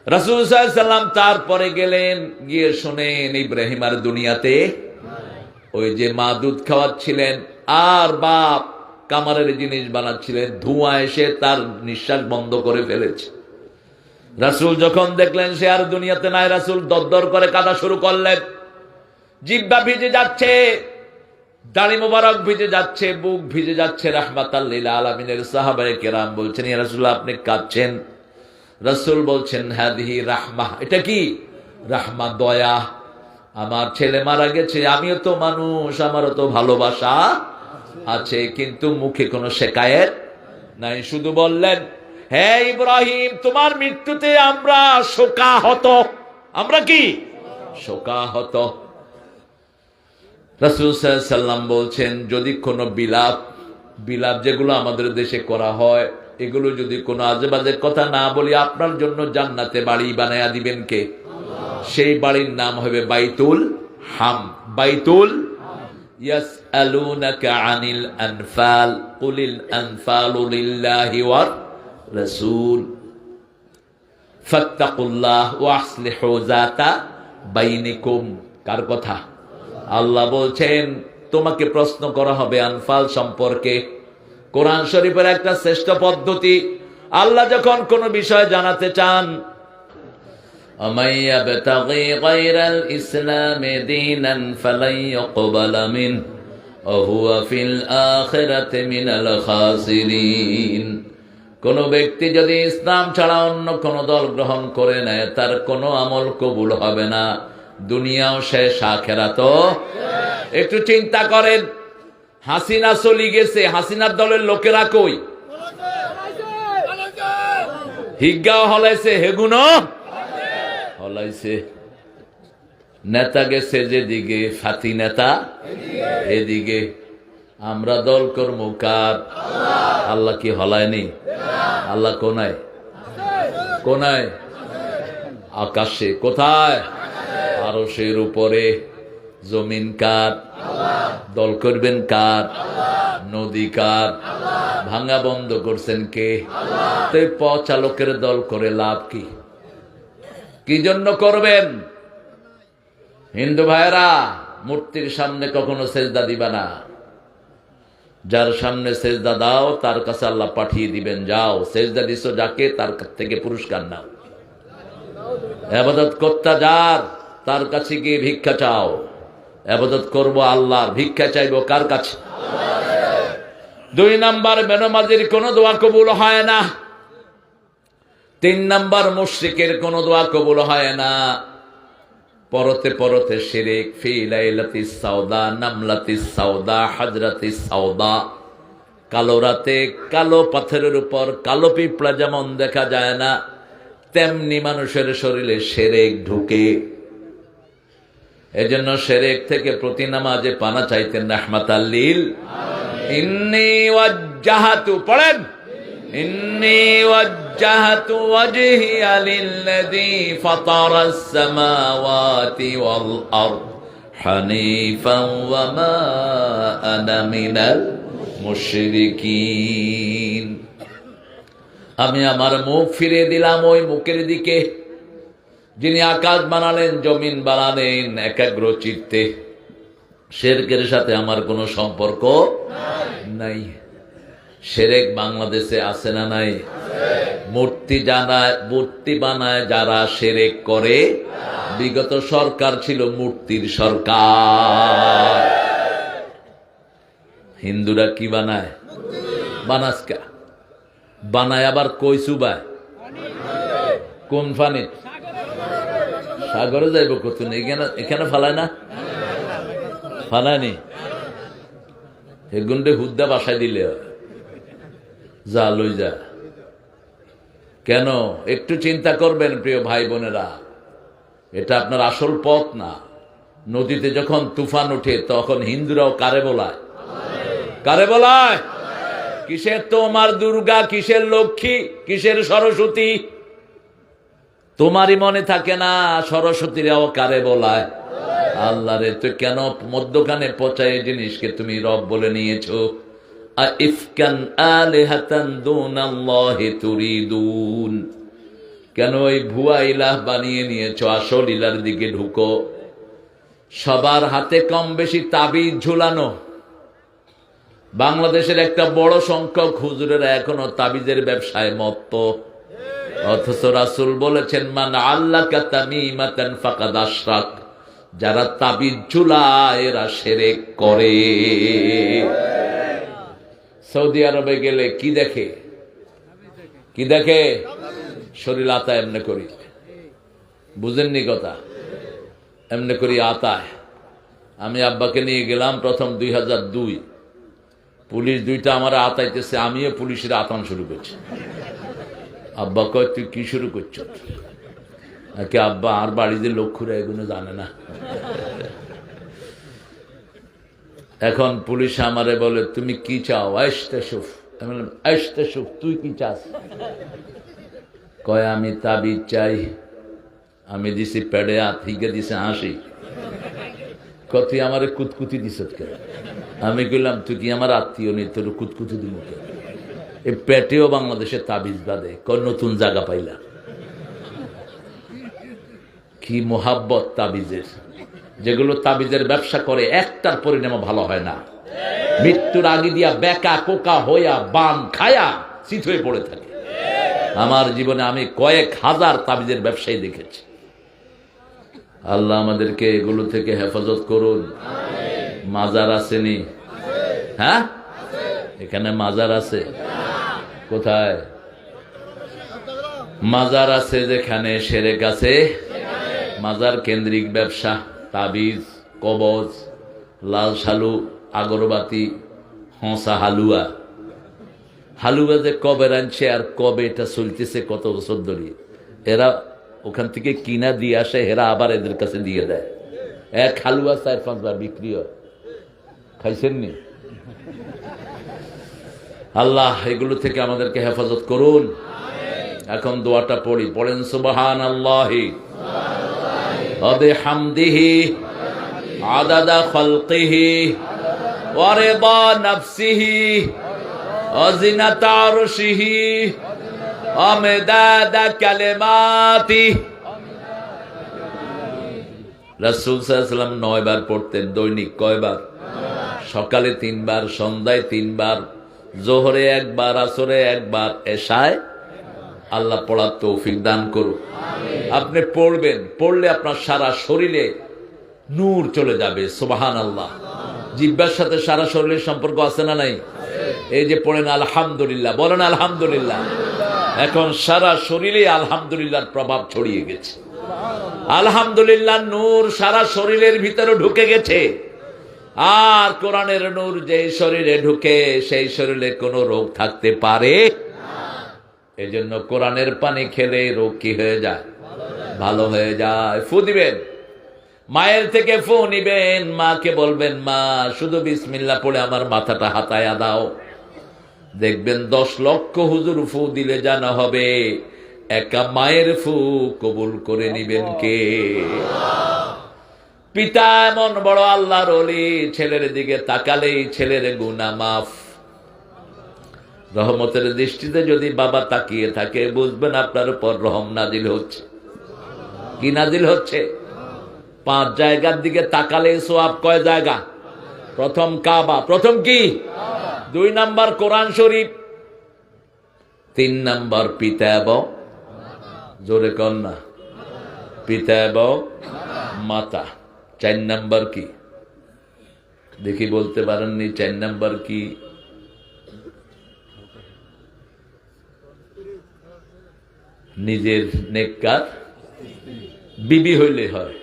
রাসূল সাল্লাল্লাহু আলাইহি সাল্লাম তারপরে গেলেন, গিয়ে শোনেন ইব্রাহিম আর দুনিয়াতে। ওই যে মা দুধ খাওয়াচ্ছিলেন আর বাপ কামারের জিনিস বানাচ্ছিলেন, ধোঁয়া এসে তার নিঃশ্বাস বন্ধ করে ফেলেছে। রাসূল যখন দেখলেন সে আর দুনিয়াতে নাই, রাসূল দরদর করে কাঁদা শুরু করলেন। জিহ্বা ভিজে যাচ্ছে, দাড়ি মোবারক ভিজে যাচ্ছে, বুক ভিজে যাচ্ছে। রাহমাতাল লিল আলামিনের সাহাবায়ে কেরাম বলছেন, ইয়া রাসূলুল্লাহ আপনি কাঁদছেন? রাসূল বলছেন, হাদিহি রাহমাহ, এটা কি? রাহমা, দয়া। আমার ছেলে মারা গেছে, আমিও তো মানুষ, আমারও তো ভালোবাসা আছে, কিন্তু মুখে কোনো শেকায়েত নাই। শুধু বললেন, হে ইব্রাহিম, তোমার মৃত্যুতে আমরা শোকাহত। আমরা কি? শোকাহত। রাসূল সাল্লাল্লাহু আলাইহি সাল্লাম বলছেন, যদি কোনো বিলাপ যেগুলো আমাদের দেশে করা হয়, এগুলো যদি কোনো আজেবাজে কথা না বলি, আপনার জন্য জান্নাতে বাড়ি বানায়া দিবেন কে? সেই বাড়ির নাম হবে বাইতুল হাম। বাইতুল ইয়াসআলুনাকা আনিল আনফাল কুলিল আনফালু লিল্লাহি ওয়ার রাসূল ফাত্তাকুল্লাহ ওয়া আসলিহু যাতা বাইনিকুম। কার কথা? আল্লাহ বলছেন তোমাকে প্রশ্ন করা হবে আনফাল সম্পর্কে। কোরআন শরীফের একটা শ্রেষ্ঠ পদ্ধতি, আল্লাহ যখন কোন বিষয় জানাতে চান, ومن يبتغي غير الإسلام دينا فلن يقبل منه وهو في الآخرة من الخاسرين। কোন ব্যক্তি যদি ইসলাম ছাড়া অন্য কোন দল গ্রহণ করে নেয়, তার কোনো আমল কবুল হবে না, দুনিয়াও শেষ, আখিরাতও। একটু চিন্তা করেন, হাসিনা চলে গেছে, হাসিনার দলের লোকেরা কই? হিজ্ঞাও হলাইছে, হেগুনো হলাইছে। নেতা গেছে যেদিকে, ফাতি নেতা এদিকে। আমরা দল কর্ম কার? আল্লাহ কি হলায়নি? আল্লাহ কোনায়? কোনায়? আকাশে। কোথায়? আরশের উপরে। জমিন কার? দল করবেন কার? নদী কার? ভাঙা বন্ধ করছেন কে? তো পচালকের দল করে লাভ কি? কি জন্য করবেন? হিন্দু ভাইরা, মূর্তির সামনে কখনো সেজদা দিবা না। যার সামনে সেজদা দাও তার কাছে আল্লাহ পাঠিয়ে দিবেন, যাও সেজদা দিছো যাকে, তার থেকে পুরস্কার নাও। ইবাদত করতে যার, তার কাছে গিয়ে ভিক্ষা চাও। ইবাদত করব আল্লাহর, ভিক্ষা চাইবো কার কাছে? 2 নাম্বার, বেনামাজির কোনো দোয়া কবুল হয় না। 3 নাম্বার, মুশরিকের কোনো দোয়া কবুল হয় না। পরতে পরতে শিরক। ফি লাইলাতিস সাউদা নামলাতিস সাউদা হাজরাতিস সাউদা। কালো রাতে কালো পাথরের উপর কালো পিঁপড়া যেমন দেখা যায় না, তেমনি মানুষের শরীরে শিরক ঢুকে। এজন্য শিরক থেকে প্রতি নামাজে পানা চাইতেন রাহমাতাল লিল। ইন্নী ওয়াজ্জাহাতু, পড়েন, ইন্নী ওয়াজ্জাহাতু ওয়াজহিয়া লিল্লাযী ফাতারাস সামাওয়াতি ওয়াল আরদ হানিফান ওয়া মা আনা মিনাল মুশরিকিন। আমি আমার মুখ ফিরিয়ে দিলাম ওই মুখের দিকে যিনি আকাশ বানালেন, জমিন বানালেন একাগ্র চিত্তে। শিরকের সাথে আমার কোনো সম্পর্ক নাই। শিরক বাংলাদেশে আছে না নাই? মূর্তি বানায় যারা শিরক করে, বিগত সরকার ছিল মূর্তির সরকার। হিন্দুরা কি বানায়? বানাসকা বানায়, আবার কই চুবায়? কোন ফানি? সাগরে যাইব কত? এখানে ফালায় না? ফালায়নি? হেগুন্ডে হুদ্দা বাসায় দিলে যা লই যা। কেন? একটু চিন্তা করবেন প্রিয় ভাই বোনেরা, এটা আপনার আসল পথ না। নদীতে যখন তুফান ওঠে তখন হিন্দুরাও কারে বলায়? কারে বলায়? কিসের তোমার দুর্গা, কিসের লক্ষ্মী, কিসের সরস্বতী? তোমারই মনে থাকে না সরস্বতীরাও কারে বলায়? আল্লাহ রে। তো কেন মধ্যখানে পচায় জিনিসকে তুমি রব বলে নিয়েছো? আইফকান আলিহাতান দুনাল্লাহি তুরিদুন। কেন ওই ভুয়া ইলাহ বানিয়ে নিয়েছো? আসল ইলার দিকে ঢুকো। সবার হাতে কম বেশি তাবিজ ঝুলানো। বাংলাদেশের একটা বড় সংখ্যক হুজুরেরা এখনো তাবিজের ব্যবসায় মত্ত, অথচ রাসূল বলেছেন, মান আল্লাকা তামিমাতান ফাকাদ আশরাক, যারা তাবিজ ঝুলায় এরা শিরক করে। সৌদি আরবে গেলে কি দেখে? কি দেখে? শরীর আতা এমনি করি, বুঝেননি কথা? এমনি করি আতায়। আমি আব্বাকে নিয়ে গেলাম প্রথম 2002, পুলিশ দুইটা আমার আতাইতেছে, আমিও পুলিশের আতান শুরু করছি। আব্বা কয়, তুই কি শুরু করছ? নাকি আব্বা আর বাড়িতে লক্ষ্যরা এগুলো জানে না। এখন পুলিশ আমারে বলে, তুমি কি চাও? আইশতাশুফ। আমি বললাম, আইশতাশুফ, তুই কি চাস? কয়, আমি তাবিজ চাই। আমি দিছি পেড়ে, আথিকে দিছে হাসি। কয়, তুই আমারে কুতকুতি দিস কেন? আমি কইলাম, তুই কি আমার আত্মীয় নেই, তোর কুতকুতি দিব কেন? এই পেটেও বাংলাদেশে তাবিজ বাঁধে। কয়, নতুন জায়গা পাইলা। কি মোহাব্বত তাবিজের! যেগুলো তাবিজের ব্যবসা করে একটার পরিণাম ভালো হয় না। মৃত্যুর আগে দিয়া বেকা কোকা হইয়া বান খায়া চিত হয়ে পড়ে থাকে। আমার জীবনে আমি কয়েক হাজার তাবিজের ব্যবসায়ী দেখেছি। আল্লাহ আমাদেরকে এগুলো থেকে হেফাজত করুন। মাজার আসেনি? হ্যাঁ, এখানে মাজার আছে। কোথায় মাজার আছে? যেখানে শিরক আছে। মাজার কেন্দ্রিক ব্যবসা, তাবিজ, কবজ, লাল শালু, আগরবাতি, হঁসা হালুয়া। হালুয়া যে কবে আনছে আর কবে এটা চলতেছে কত বছর ধরে, এরা ওখান থেকে কিনা দিয়ে আসে, এরা আবার এদের কাছে দিয়ে দেয়। এক হালুয়া 4-5 বার বিক্রি হয়। খাইছেন নি? আল্লাহ এগুলো থেকে আমাদেরকে হেফাজত করুন। এখন দোয়াটা পড়ি, পড়েন সুবহানাল্লাহি ওয়া বিহামদিহি আদাদা খালকিহি ওয়া রিদা নাফসিহি ওয়া জিনাতা আরশিহি ওয়া মিদাদা কালিমাতিহি। রাসূল সাল্লাল্লাহু আলাইহি ওয়াসাল্লাম 9 বার পড়তেন দৈনিক। কয়বার? সকালে 3 বার, সন্ধ্যায় 3 বার, জোহরে 1 বার, আসরে 1 বার, এশায়। আল্লাহ পড়ার তৌফিক দান করুন। আপনি পড়বেন, পড়লে আপনার সারা শরীরে নূর চলে যাবে। সুবহানাল্লাহ। জিহ্বার সাথে সারা শরীরের সম্পর্ক আছে না নাই? এই যে পড়েন আলহামদুলিল্লাহ, বলেন আলহামদুলিল্লাহ। এখন সারা শরীরে আলহামদুলিল্লাহর প্রভাব ছড়িয়ে গেছে। আলহামদুলিল্লাহ নূর সারা শরীরের ভিতরে ঢুকে গেছে। আর কোরআনের নূর যেই শরীরে ঢুকে সেই শরীরে কোনো রোগ থাকতে পারে? এই জন্য কোরআনের পানি খেলে রোগ কি হয়ে যায়? ভালো হয়ে যায়। ফু দিবেন, মায়ের থেকে ফু নিবেন, মাকে বলবেন, মা শুধু বিসমিল্লাহ পড়ে আমার মাথাটা হাতায়া দাও। দেখবেন 10 লক্ষ হুজুর ফু দিলে জানা হবে একা মায়ের ফু কবুল করে নিবেন কে? পিতা এমন বড় আল্লাহর ওলি, ছেলের দিকে তাকালেই ছেলের গুনাহ মাফ। রহমতের দৃষ্টিতে যদি বাবা তাকিয়ে থাকে, বুঝবেন আপনার উপর রহম নাজিল হচ্ছে। কি নাজিল হচ্ছে? 5 জায়গার দিকে তাকালে সওয়াব। কয় জায়গা? প্রথম কাবা, প্রথম কি? 2 নাম্বার কোরআন শরীফ, 3 নাম্বার পিতা এবং, জোরে কন্যা, পিতা এবং মাতা। 4 নাম্বার কি? দেখি বলতে পারেননি। 4 নাম্বার কি? নিজের নেককার বিবি হইলে হয়।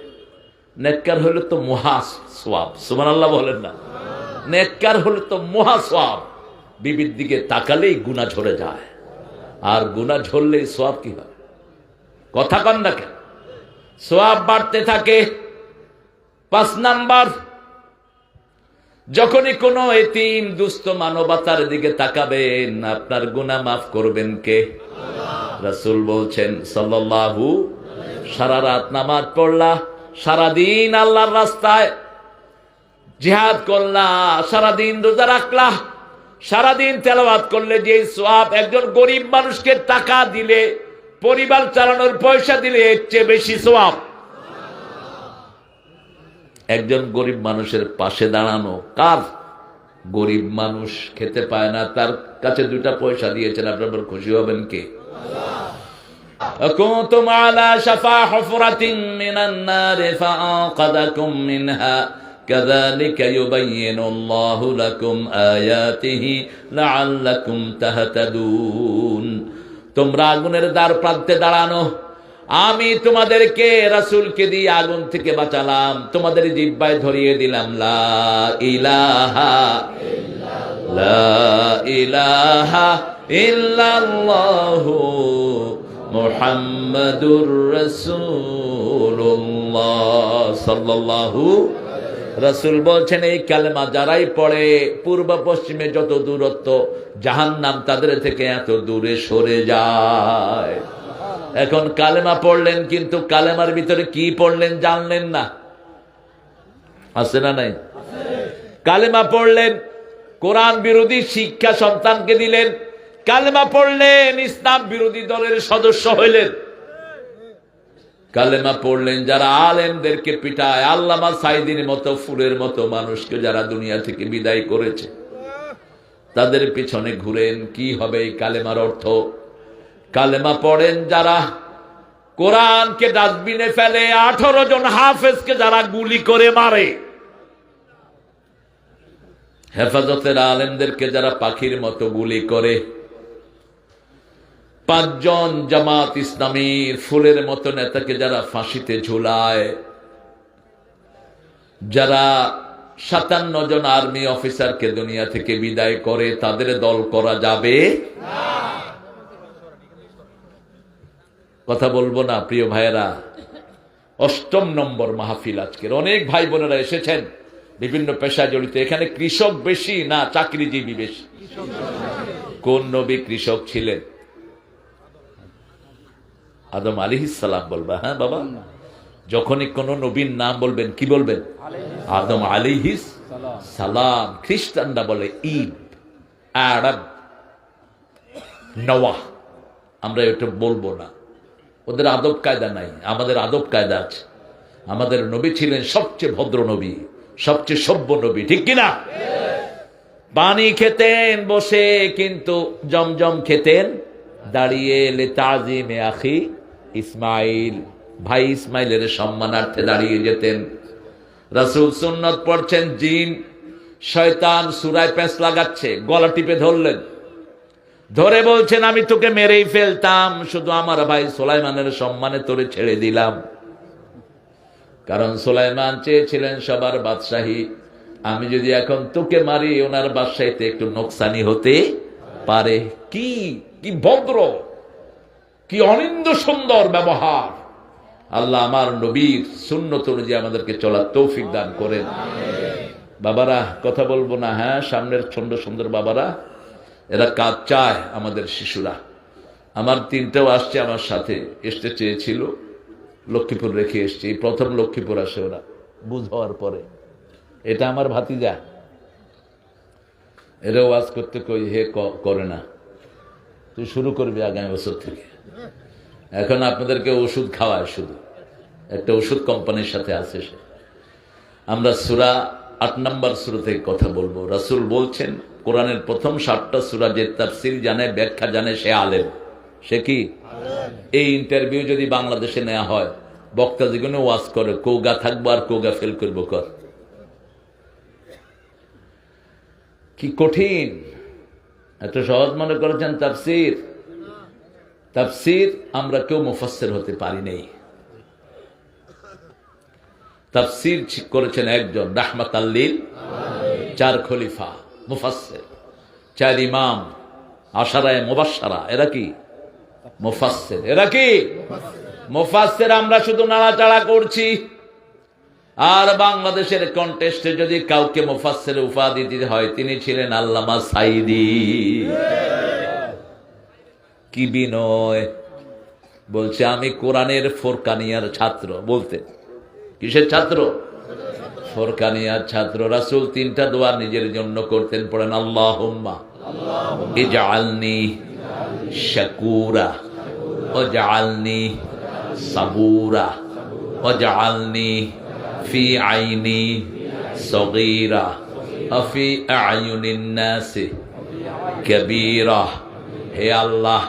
নেককার হইলে তো মহা সওয়াব। সুবহানাল্লাহ বলেন না? নেককার হলে তো মহা সওয়াব। বিবির দিকে তাকালেই গুনাহ ঝরে যায়, আর গুনাহ ঝরলেই সওয়াব কি হয়? কথা কন না কেন? সওয়াব বাড়তে থাকে। 5 নাম্বার, যখনই কোনো এতিম দুস্থ মানবতার দিকে তাকাবেন, আপনার গুনাহ মাফ করবেন কে? রাসূল বলছেন সাল্লাল্লাহু, সারা রাত নামাজ পড়লা, সারাদিন আল্লাহর রাস্তায় জিহাদ করলা, সারাদিন রোজা রাখলা, সারাদিন তেলাওয়াত করলে যে সওয়াব একজন গরিব মানুষকে টাকা দিলে পরিবার চালানোর পয়সা দিলে এর চেয়ে বেশি সওয়াব। একজন গরিব মানুষের পাশে দাঁড়ানো, কার? গরিব মানুষ খেতে পায় না, তার কাছে 2টা পয়সা দিয়েছেন, আপনার খুশি হবেন কে? কুনতুম আলা শাফা হুফরাতিন মিনান নার ফাআনকাযাকুম মিনহা কাযালিকা ইউবাইয়িনুল্লাহু লাকুম আয়াতিহি লাআল্লাকুম তাহতাদুন। তোমরা আগুনের দ্বার প্রান্তে দাঁড়ানো, আমি তোমাদেরকে রাসূলকে দিয়ে আগুন থেকে বাঁচালাম, তোমাদের জিহ্বায় ধরিয়ে দিলাম লা ইলাহা ইল্লাল্লাহু মুহাম্মাদুর রাসূলুল্লাহ সাল্লাল্লাহু। রাসূল বলছেন এই কালেমা যারাই পড়ে পূর্ব পশ্চিমে যত দূরত্ব, জাহান্নাম তাদের থেকে এত দূরে সরে যায়। এখন কালেমা পড়লেন, কিন্তু কালেমার ভিতরে কি পড়লেন জানলেন না, আছে না নাই? কালেমা পড়লেন, কোরআন বিরোধী শিক্ষা সন্তানকে দিলেন, কালেমা পড়লেন, ইসলাম বিরোধী দলের সদস্য হইলেন। কালেমা পড়লেন যারা আলেমদেরকে পিটায়, আল্লামা সাইদির মতো ফুলের মতো মানুষকে যারা দুনিয়া থেকে বিদায় করেছে, তাদের পিছনে ঘুরেন। কি হবে এই কালেমার অর্থ? কালেমা পড়েন যারা কোরআনকে ডাস্টবিনে ফেলে, 18 জন হাফেজকে যারা গুলি করে মারে, হেফাজতের আলেমদেরকে যারা পাখির মতো গুলি করে, 5 জন জামাত ইসলামীর ফুলের মতো নেতাকে যারা ফাঁসিতে ঝুলায়, যারা 57 জন আর্মি অফিসারকে দুনিয়া থেকে বিদায় করে, তাদের দল করা যাবে না। কথা বলবো না প্রিয় ভাইয়েরা? 8ম নম্বর মাহফিল আজকের। অনেক ভাই বোনেরা এসেছেন বিভিন্ন পেশায় জড়িত। এখানে কৃষক বেশি না চাকরিজীবী বেশি? কোন নবী কৃষক ছিলেন? আদম আলাইহিস সালাম বলবা। হ্যাঁ বাবা, যখনই কোন নবীর নাম বলবেন কি বলবেন? আদম আলাইহিস সালাম। খ্রিস্টানরা বলে ঈদ, আরব, নওয়াহ। আমরা এটা বলবো না, ওদের আদব কায়দা নাই, আমাদের আদব কায়দা আছে। আমাদের নবী ছিলেন সবচেয়ে ভদ্র নবী, সবচেয়ে সভ্য নবী, ঠিক কিনা? পানি খেতেন বসে, কিন্তু জমজম খেতেন দাঁড়িয়ে। লিতাজিমে আখি ইসমাইল, ভাই ইসমাইলের সম্মানার্থে দাঁড়িয়ে যেতেন। রাসূল সুন্নাত পড়ছেন, জিন শয়তান সূরায় পেঁচ লাগাচ্ছে, গলা টিপে ধরলেন, ধরে বলছেন আমি তোকে মেরেই ফেলতাম, শুধু আমার ভাই সুলাইমানের সম্মানে তোরে ছেড়ে দিলাম। কারণ সুলাইমান চেয়েছিলেন সবার বাদশাহী, আমি যদি এখন তোকে মারি ওনার বাদশাহীতে একটু নোকসানি হতে পারে। কি কি ভদ্র, কি অনিন্দ সুন্দর ব্যবহার। আল্লাহ আমার নবীর সুন্নত অনুযায়ী আমাদেরকে চলার তৌফিক দান করেন। বাবারা কথা বলবো না? হ্যাঁ, সামনের সুন্দর সুন্দর বাবারা, এরা কাজ চায়। আমাদের শিশুরা, আমার 3টাও আসছে, আমার সাথে আসতে চেয়েছিল, লক্ষ্মীপুর রেখে এসছে। এই প্রথম লক্ষ্মীপুর আসে ওরা, বুঝ হওয়ার পরে। এটা আমার ভাতিজা, এরা ওয়াজ করতে কই হে করে না, তুই শুরু করবি আগামী বছর থেকে। এখন আপনাদেরকে ওষুধ খাওয়ায়, শুধু একটা ওষুধ কোম্পানির সাথে আছে সে। আমরা সূরা 8 নম্বর সূরা থেকে কথা বলবো। রাসূল বলছেন কোরআনের প্রথম 7টা সূরা যে তাফসীর জানে, ব্যাখ্যা জানে, সে আলেম। সে কি? এই ইন্টারভিউ যদি বাংলাদেশে নেওয়া হয়, বক্তা যেগুলো ওয়াজ করে, কৌগা থাকবো আর কৌগা ফেল করবো। কর কি কঠিন! এত সহজ মনে করেছেন তাফসীর? তাফসীর আমরা কেউ মুফাসসির হতে পারি নাই। তাফসীর করেছেন একজন, রাহমাতাল লিল আলামিন। 4 খলিফা মুফাসসির, 4 ইমাম আশারায়ে মুবাশশারা, এরা কি মুফাসসির? এরা কি মুফাসসির? আমরা শুধু নাড়াচাড়া করছি। আর বাংলাদেশের কন্টেস্টে যদি কাউকে মুফাসসির উপাধি দিতে হয়, তিনি ছিলেন আল্লামা সাইদি। কি বিনয়! বলছে আমি কোরআনের ফোরকানিয়ার ছাত্র। বলতে কিসের ছাত্র? ফোরকানিয়ার ছাত্র। রাসূল 3টা দোয়া নিজের জন্য করতেন, পড়েন আল্লাহুম্মা ইজআলনি শাকুরা ওয়াজআলনি সাবুরা ওয়াজআলনি ফি আইনি সগীরা ওয়া ফি আয়ুনিন নাসি কাবীরা। হে আল্লাহ,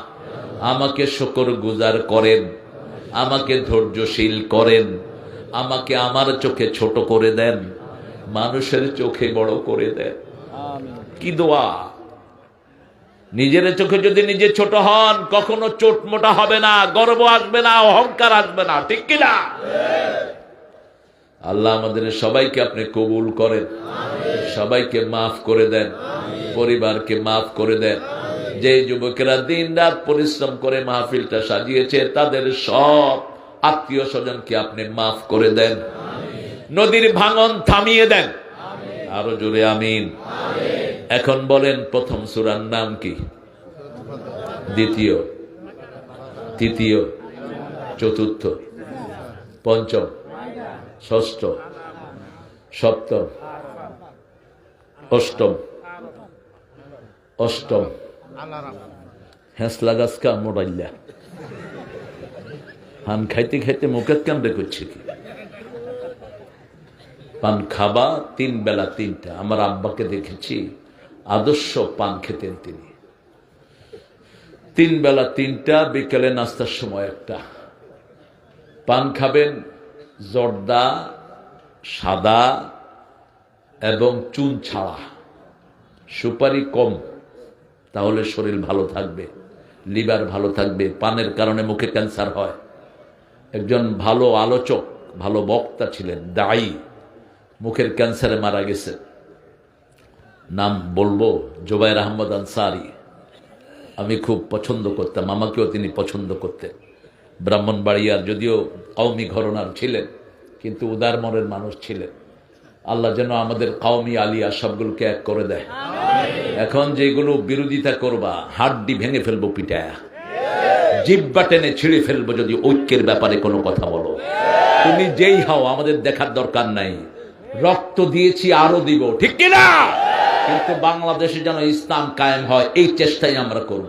আমাকে শুকরগুজার করেন, আমাকে ধৈর্যশীল করেন, আমাকে আমার চোখে ছোট করে দেন, মানুষের চোখে বড় করে দেন। কি দোয়া! নিজের চোখে যদি নিজে ছোট হন, কখনো চোট মোটা হবে না, গর্ব আসবে না, অহংকার আসবে না, ঠিক কিনা? আল্লাহ আমাদের সবাইকে আপনি কবুল করেন, সবাইকে মাফ করে দেন, পরিবারকে মাফ করে দেন। যে যুবকেরা দিন রাত পরিশ্রম করে মাহফিলটা সাজিয়েছে, তাদের সব আত্মীয় স্বজনকে আপনি মাফ করে দেন, নদীর ভাঙন থামিয়ে দেন। আরো জোরে আমিন। এখন বলেন, প্রথম সূরার নাম কি? দ্বিতীয়, তৃতীয়, চতুর্থ, পঞ্চম, ষষ্ঠ, সপ্তম, অষ্টম, অষ্টম। হেঁসলা গাছ কা মোড়াইলা পান খাইতে খাইতে মুখে কান্দে করছে কি? পান খাবা 3 বেলা 3টা। আমার আব্বাকে দেখেছি, আদর্শ পান খেতেন তিনি। 3 বেলা 3টা, বিকেলে নাস্তার সময় একটা। পান খাবেন জর্দা, সাদা এবং চুন ছাড়া, সুপারি কম, তাহলে শরীর ভালো থাকবে, লিভার ভালো থাকবে। পানের কারণে মুখে ক্যান্সার হয়। একজন ভালো আলোচক, ভালো বক্তা ছিলেন, দায়ী, মুখের ক্যান্সারে মারা গেছে। নাম বলবো, জুবায়ের আহমদ আনসারী। আমি খুব পছন্দ করতাম, আমাকেও তিনি পছন্দ করতেন। ব্রাহ্মণবাড়িয়ার, যদিও কওমি ঘরানার ছিলেন, কিন্তু উদার মনের মানুষ ছিলেন। আল্লাহ যেন আমাদের কওমি আলিয়া সবগুলোকে এক করে দেয়। এখন যেগুলো বিরোধিতা করবা, হাড্ডি ভেঙে ফেলবো পিটায়া, জিহ্বা টেনে ছিঁড়ে ফেলবো যদি ঐক্যের ব্যাপারে কোনো কথা বলো। তুমি যেই হও, আমাদের দেখার দরকার নাই। রক্ত দিয়েছি, আরো দিব, ঠিক কিনা? কিন্তু বাংলাদেশে যেন ইসলাম কায়েম হয়, এই চেষ্টাই আমরা করব।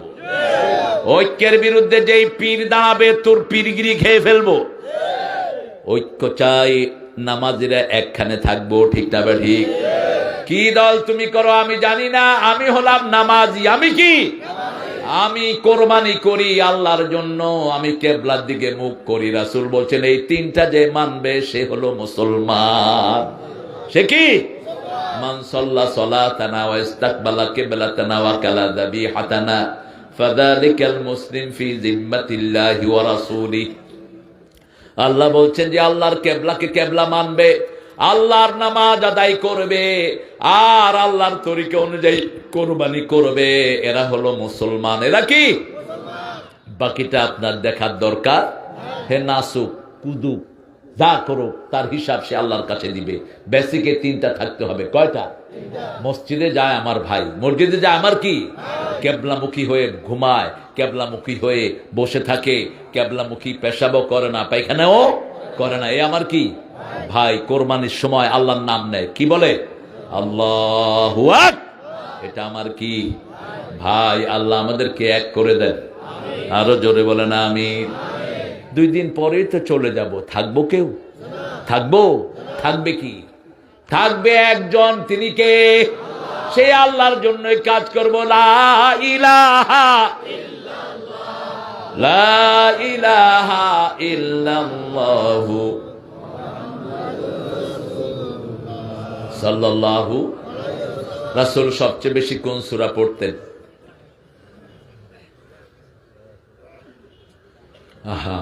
ঐক্যের বিরুদ্ধে যেই পীর দাঁড়াবে, তোর পীরগিরি খেয়ে ফেলবো। ঐক্য চাই, নামাজিরা একখানে থাকবো, ঠিক না? ঠিক। কি দল তুমি করো আমি জানি না, আমি হলাম নামাজি। আমি কি? আমি কোরবানি করি আল্লাহর জন্য, আমি কিবলার দিকে মুখ করি। রাসূল বলছেন, এই 3টা যে মানবে সে হলো মুসলমান। সে কি? মান সাল্লা সালাতানা ওয়া ইস্তাকবালা কিবলাতানা ওয়া কালা যাবিহাতানা ফাযালিকাল মুসলিম ফি জিম্মাতিল্লাহি ওয়া রাসূলিহি। আল্লাহ বলছেন যে আল্লাহর কেবলাকে কেবলা মানবে, আল্লাহর নামাজ আদায় করবে, আর আল্লাহর তরিকা অনুযায়ী কোরবানি করবে, এরা হলো মুসলমান। এরা কি? বাকিটা আপনার দেখার দরকার। হে নাসুক, কুদু, যা করো তার হিসাব সে আল্লাহর কাছে দিবে। বেসিকে 3টা থাকতে হবে। কয়টা? মসজিদে যায় আমার ভাই, মসজিদে যায় আমার কি? কেবলামুখী হয়ে ঘুমায়, কেবলামুখী হয়ে বসে থাকে, কেবলামুখী পেশাবও করে না, পায়খানাও করে না, এ আমার কি ভাই? কোরবানির সময় আল্লাহর নাম নেয়, কি বলে? আল্লাহু আকবার। এটা আমার কি ভাই? আল্লাহ আমাদেরকে এক করে দেন। আরো জোরে বলে না আমিন। 2 দিন পরেই তো চলে যাব, থাকবো কেউ? থাকবো? থাকবে কি? থাকবে একজন, তিনি কে? সে আল্লাহর জন্য কাজ করবো। লা ইলাহা ইল্লাল্লাহ, লা ইলাহা ইল্লাল্লাহু সাল্লাল্লাহু। রাসূল সবচেয়ে বেশি কোন সূরা পড়তেন? আহা,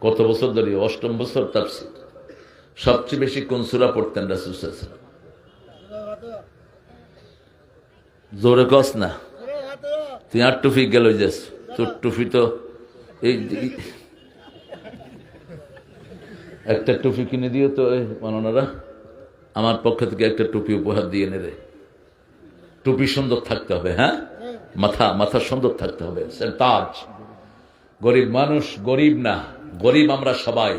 কত বছর ধরে? 8ম বছর তাফসীর। সবচেয়ে বেশি কোন সূরা পড়তেন রাসূল সাল্লাল্লাহু আলাইহি ওয়াসাল্লাম? জোরে কস না, তুই আর টুপি গেল যাস, তোর টুপি তো এই। একটা টুপি কিনে দিও তো মাননারা, আমার পক্ষ থেকে একটা টুপি উপহার দিয়ে নে রে। টুপি সুন্দর থাকতে হবে, হ্যাঁ, মাথা সুন্দর থাকতে হবে, তাজ। গরিব মানুষ, গরিব না, গরিব আমরা সবাই,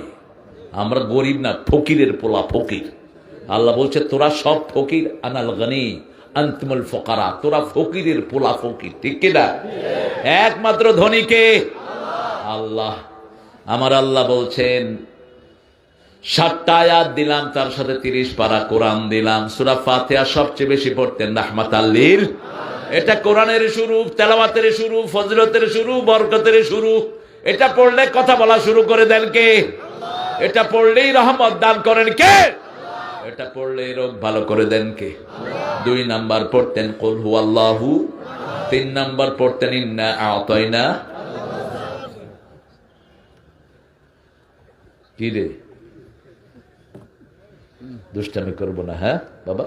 আমরা গরিব না, ফকিরের পোলা, ফকির। আল্লাহ বলছে তোরা সব ফকির, আনাল গনি আনতুমুল ফুকারা, তোরা ফকিরের পোলা, ফকির, ঠিক কিনা? একমাত্র ধনীকে আল্লাহ, আমার আল্লাহ বলছেন 7টা আয়াত দিলাম, তার সাথে 30 পারা কোরআন দিলাম। সূরা ফাতিহা সবচেয়ে বেশি পড়তেন রাহমাতাল লিল। এটা কোরআনের শুরু, তেলাওয়াতের শুরু, ফজিলতের শুরু, বরকতের শুরু। এটা পড়লে কথা বলা শুরু করে দেন কে? এটা পড়লেই রহমত দান করেন কে? এটা পড়লেই রোগ ভালো করে দেন কে? 2 নাম্বার পড়তেন কুল হুয়াল্লাহু, 3 নাম্বার পড়তেন ইন্না আ'তাইনা। কি রে, দুষ্টামি করবো না হ্যাঁ বাবা।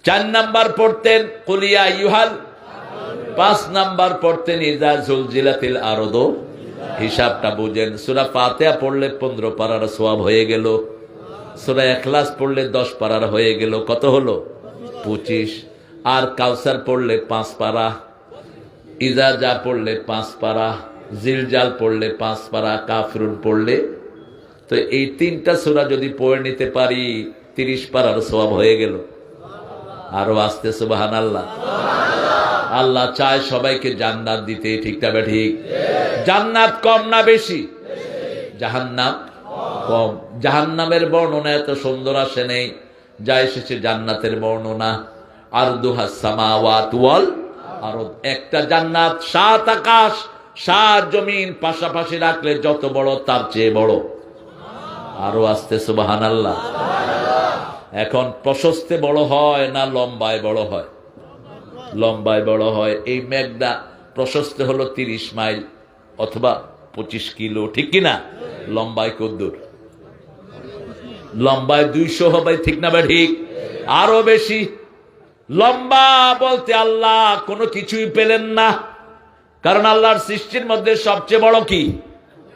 4 নাম্বার পড়তেন কুল ইয়া আইয়ুহাল, 5 নাম্বার পড়তেন ইযা জুলজিলাতিল আরদু। হিসাবটা বুঝেন, সূরা ফাতিহা পড়লে 15 পারার সওয়াব হয়ে গেল, সূরা ইখলাস পড়লে 10 পারার হয়ে গেল, কত হলো? 25। আর কাউসার পড়লে 5 পারা, ইজা যা পড়লে 5 পারা, জিলজাল পড়লে 5 পারা, কাফিরুন পড়লে। তো এই 3টা সূরা যদি পড়ে নিতে পারি 30 পারার সওয়াব হয়ে গেল। আরো আসতে সুবহানাল্লাহ। আল্লাহ চায় সবাইকে জান্নাত দিতে, ঠিক না ঠিক? জান্নাত কম না বেশি? জাহান্নাম কম। জাহান্নামের বর্ণনা এত সুন্দর আসে নেই, যা এসেছে জান্নাতের বর্ণনা। আরদুহাস সামাওয়াত ওয়াল আরদ। একটা জান্নাত 7 আকাশ 7 জমিন পাশাপাশি রাখলে যত বড় তার চেয়ে বড়। আরো আসতে সুবহানাল্লাহ। এখন প্রশস্তে বড় হয় না লম্বায় বড় হয়? লম্বায় বড় হয়। এই মেঘনা প্রশস্ত হলো 30 মাইল অথবা 25 কিলো, ঠিক কিনা? লম্বায় কদ্দুর? লম্বায় 200 হবে, ঠিক না ঠিক? আরো বেশি লম্বা বলতে আল্লাহ কোনো কিছুই পেলেন না, কারণ আল্লাহর সৃষ্টির মধ্যে সবচেয়ে বড় কি?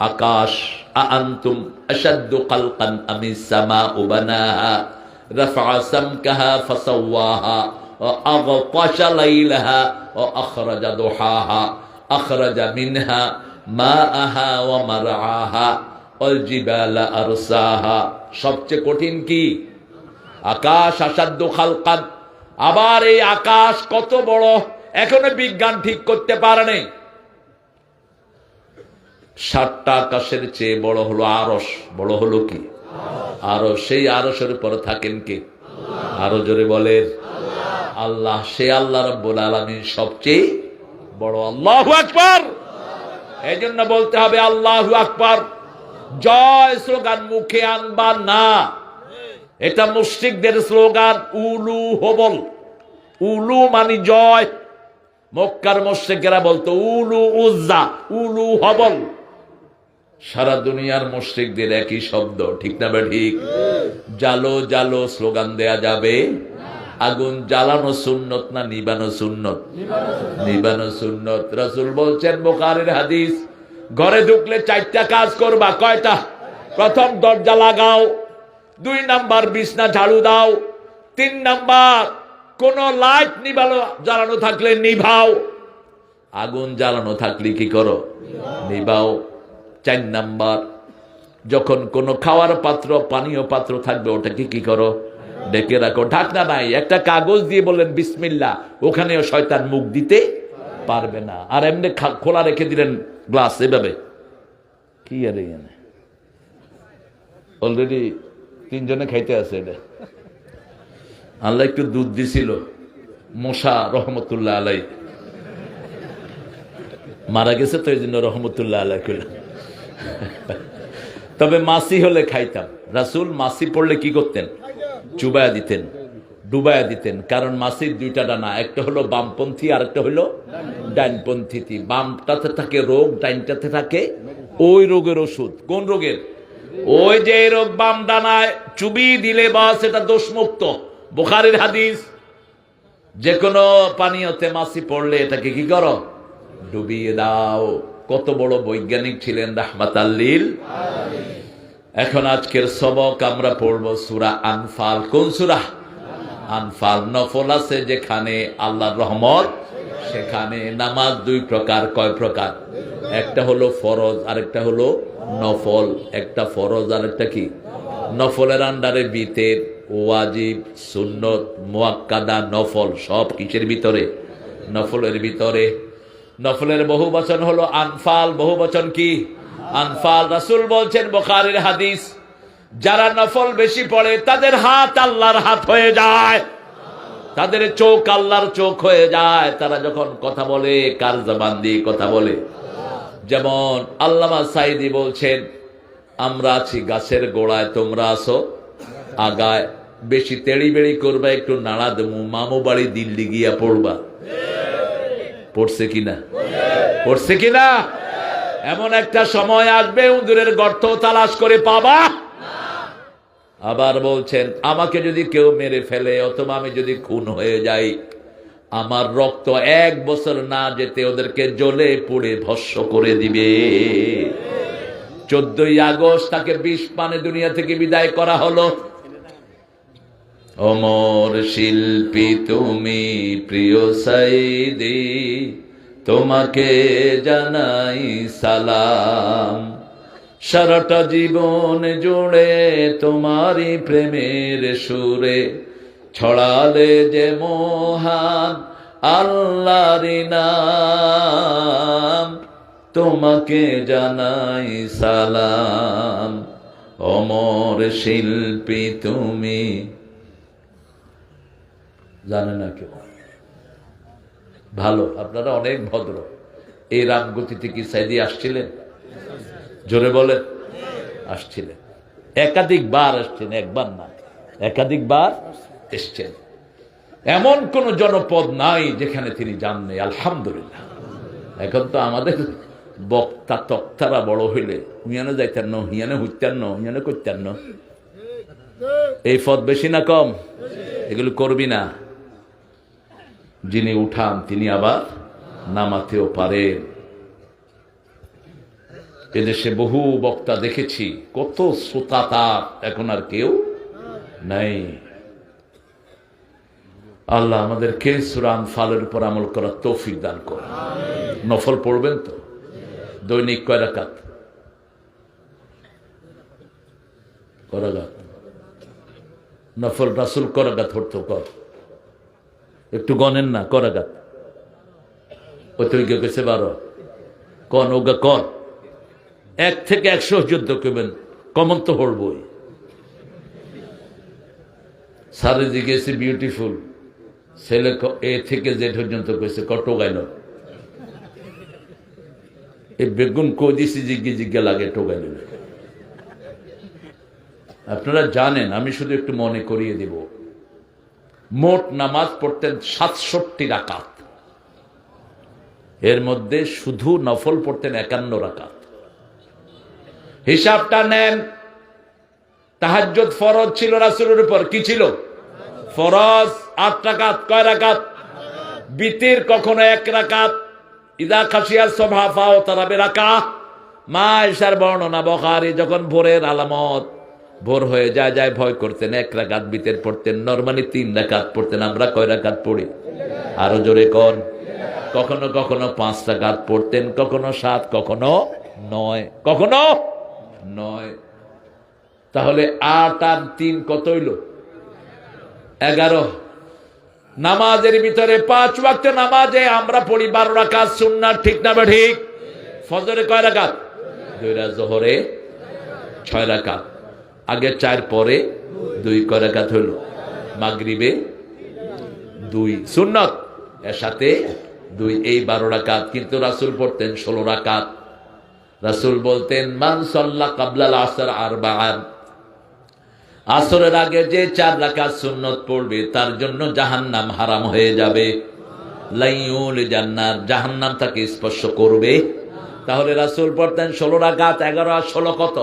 আকাশ। আআনতুম আশাদ্দু খালকান আমিস সামাউ বানাহা রাফআ সামকাহা ফাসাওয়াহা ওয়া আগতাশা লাইলাহা ওয়া আখরাজা দুহাহা আখরাজা মিনহা মাআহা ওয়া মারআহা ওয়াল জিবালা আরসাহা। সবচেয়ে কঠিন কি? আকাশ। আশাদ্দু খালকান, আবার এই আকাশ কত বড় এখনো বিজ্ঞান ঠিক করতে পারেনি। 7টা আকাশের চেয়ে বড় হলো আরশ। বড় হলো কি? আরশ। সেই আরশের উপরে থাকেন কে? আরো জোরে বলেন আল্লাহ। সে আল্লাহ রাব্বুল আলামিন সবচেয়ে বড়। আল্লাহু আকবার। এই জন্য বলতে হবে আল্লাহু আকবার। জয় স্লোগান মুখে আনবা না, এটা মুশরিকদের স্লোগান। উলু হবল, উলু মানে জয়। মক্কার মুশরিকেরা বলতো উলু উজ্জা, উলু হবল। সারা দুনিয়ার মুশরিকদের একই শব্দ, ঠিক না ঠিক? জালো জালো স্লোগান দেয়া যাবে। আগুন জ্বালানো সুন্নত না নিবানো সুন্নত? নিবানো সুন্নত। রাসূল বলছেন, বুখারীর হাদিস, ঘরে ঢুকলে 4টা কাজ করবা। কয়টা? প্রথম দরজা লাগাও, 2 নাম্বার বিছনা ঝাড়ু দাও, 3 নাম্বার কোন লাইট নিবালো জ্বালানো থাকলে নিভাও, আগুন জ্বালানো থাকলে কি করো? নিবাও। 4 নাম্বার, যখন কোন খাওয়ার পাত্র পানীয় পাত্র থাকবে ওটাকে কি করো? ডেকে রাখো। ঢাকনা নাই, একটা কাগজ দিয়ে বললেন বিসমিল্লাহ, ওখানেও শয়তান মুখ দিতে পারবে না। আর এমনি খোলা রেখে দিলেন গ্লাস এভাবে, কি আর অলরেডি 3 জনে খাইতে আছে। এটা আল্লাহ একটু দুধ দিছিল। মোসা রহমতুল্লাহ আলাই মারা গেছে, তো এই জন্য রহমতুল্লাহ আলাই কইলাম। তবে মাসি হলে খাইতাম। রাসূল মাসি পড়লে কি করতেন? চুবায়া দিতেন, ডুবায়া দিতেন। কারণ মাসির 2টা ডানা, একটা হলো বামপন্থী আর একটা হলো ডাইনপন্থী। বামটাতে থাকে রোগ, ডাইনটাতে থাকে ওই রোগের ওষুধ। কোন রোগের? ওই যে রোগ বাম ডানায় চুবিয়ে দিলে বাস এটা দোষমুক্ত। বুখারীর হাদিস। যে কোনো পানীয়তে মাসি পড়লে এটাকে কি করো? ডুবিয়ে দাও। কত বড় বৈজ্ঞানিক ছিলেন রাহমাতাল লিল আলামিন। এখন আজকের সবক আমরা পড়ব সূরা আনফাল। কোন সূরা? আনফাল। নফল আছে যেখানে আল্লাহর রহমত সেখানে। নামাজ 2 প্রকার। কয় প্রকার? একটা হলো ফরজ আর একটা হলো নফল। একটা ফরজ আর একটা কি? নফলের আন্ডারে বিতের, ওয়াজিব, সুন্নত, মুআক্কাদা, নফল সব কিসের ভিতরে? নফলের ভিতরে। নফলের বহু বচন হলো আনফাল, বহু বচন কি? আনফাল। রাসূল বলছেন বুখারীর হাদিস, যারা নফল বেশি পড়ে তাদের হাত আল্লাহর হাত হয়ে যায়, তাদের চোখ আল্লাহর চোখ হয়ে যায়। তারা যখন কথা বলে কার জবান দিয়ে কথা বলে? যেমন আল্লামা সাইদি বলছেন, আমরা আছি গাছের গোড়ায়, তোমরা আসো আগায়, বেশি তেড়ি বেড়ি করবা, একটু নাড়া দেবো, মামু বাড়ি দিল্লি গিয়া পড়বা। পড়ছে কিনা? পড়ছে কিনা? এমন একটা সময় আসবে উন্দুরের গর্ত তালাশ করে পাবা। আবার বলছেন, আমাকে যদি কেউ মেরে ফেলে অথবা আমি যদি খুন হয়ে যাই, আমার রক্ত 1 বছর না যেতে ওদেরকে জ্বলে পুড়ে ভস্ম করে দিবে। 14ই আগস্ট তাকে 20 পানে দুনিয়া থেকে বিদায় করা হলো। অমর শিল্পী তুমি প্রিয় সাইদি, তোমাকে জানাই সালাম। সারাটা জীবন জুড়ে তোমারই প্রেমের সুরে ছড়ালে যে মহান আল্লাহর নাম, তোমাকে জানাই সালাম। অমর শিল্পী তুমি। জানে না কেউ? ভালো, আপনারা অনেক ভদ্র। এই রামগতিতে কি সাইদি আসছিলেন? জোরে বলেন। আসছিলেন, একাধিকবার আসছেন, একবার না একাধিকবার এসছেন। এমন কোন জনপদ নাই যেখানে তিনি যাননি, আলহামদুলিল্লাহ। এখন তো আমাদের বক্তা তক্তারা বড় হইলে হুইয়ানে যাইতেন না, হিয়ানে হইতেন না, হিয়ানে করতেন না। এই পদ বেশি না কম? এগুলো করবি না। যিনি উঠান তিনি আবার নামাতেও পারেন। এদেশে বহু বক্তা দেখেছি, কত শ্রোতা, তার এখন আর কেউ নাই। আল্লাহ আমাদেরকে সূরা আনফালের উপর আমল করার তৌফিক দান করুন। নফল পড়বেন তো? দৈনিক কয় রাকাত? করাগাত। নফল রাসূল করাগাত হতো, কর একটু গনেন না, করাগাত ওই তো গেছে 12। কন ওগা কন, 1 থেকে 100 যুদ্ধ করবেন, কমন তো হড়বই। সারে জিজ্ঞেস বিউটিফুল, ছেলে এ থেকে যে পর্যন্ত কইছে কত গাইল। এই বেগুন কদিছি জিজ্ঞে লাগে টোগাইল। আপনারা জানেন, আমি শুধু একটু মনে করিয়ে দিব, মোট নামাজ পড়তেন 67 রাকাত। এর মধ্যে শুধু নফল পড়তেন 51 রাকাত। হিসাবটা নেন। তাহাজ্জুদ ফরজ ছিল রাসূলের উপর, কি ছিল? ফরজ 8 রাকাত। কয় রাকাত? বিতির কখনো 1 রাকাত। ইদা খাশিয়া সুবহা ফাও তারাবে রাকাত। মা আয়েশার বর্ণনা বুখারী, যখন ভোরের আলামত, ভোর হয়ে যায় ভয় করতেন, 1 রাকাত বিতের পড়তেন। নরমালি 3 রাকাত পড়তেন। আমরা কয় রাকাত পড়ি? আরো জোরে কোন। কখনো কখনো 5 রাকাত পড়তেন, কখনো 7, কখনো 9, কখনো 9। তাহলে 8 আর 3 কত হইল? 11। নামাজের ভিতরে 5 ওয়াক্ত নামাজে আমরা পড়ি 12 রাকাত সুন্নাত, ঠিক না বা ঠিক? ফজরে কয় রাকাত? 2 রাকাত। যোহরে 6 রাকাত। আগে 4, পরে 2, কয় রাকাত হইল? মাগরিবে 2 সুন্নাত, এর সাথে 2, এই 12 রাকাত। কিন্তু রাসূল পড়তেন 16 রাকাত। রাসূল বলতেন, মান সাল্লা ক্বাবলাল আসর আরবাআন, আসরের আগে যে 4 রাকাত সুন্নত পড়বে তার জন্য জাহান্নাম হারাম হয়ে যাবে। লাইউল জান্নাত, জাহান্নাম তাকে স্পর্শ করবে। তাহলে রাসূল পড়তেন 16 রাকাত। 11 আর 16 কত?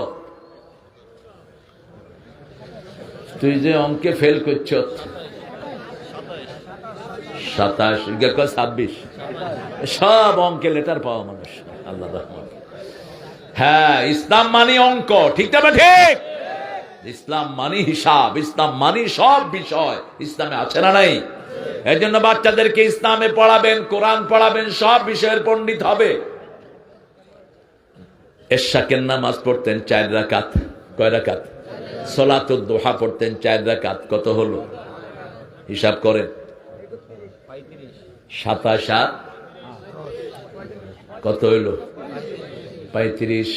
তুই যে অঙ্কে ফেল করছ, 27, 26, সব অঙ্কে লেটার পাওয়া মানুষ, আল্লাহ রহমত। হ্যাঁ, ইসলাম মানি অঙ্ক, ঠিক না? ঠিক। ইসলাম মানি হিসাব, ইসলাম মানি সব বিষয় ইসলামে আছে না নাই? এর জন্য বাচ্চাদেরকে ইসলামে পড়াবেন, কোরআন পড়াবেন, সব বিষয়ের পণ্ডিত হবে। এশাকের নামাজ পড়তেন 4 রাকাত। কয় রাকাত? সালাতুদ দুহা পড়তেন 4 রাকাত। কত হলো? হিসাব করেন। 27 আর কত হইল? 35।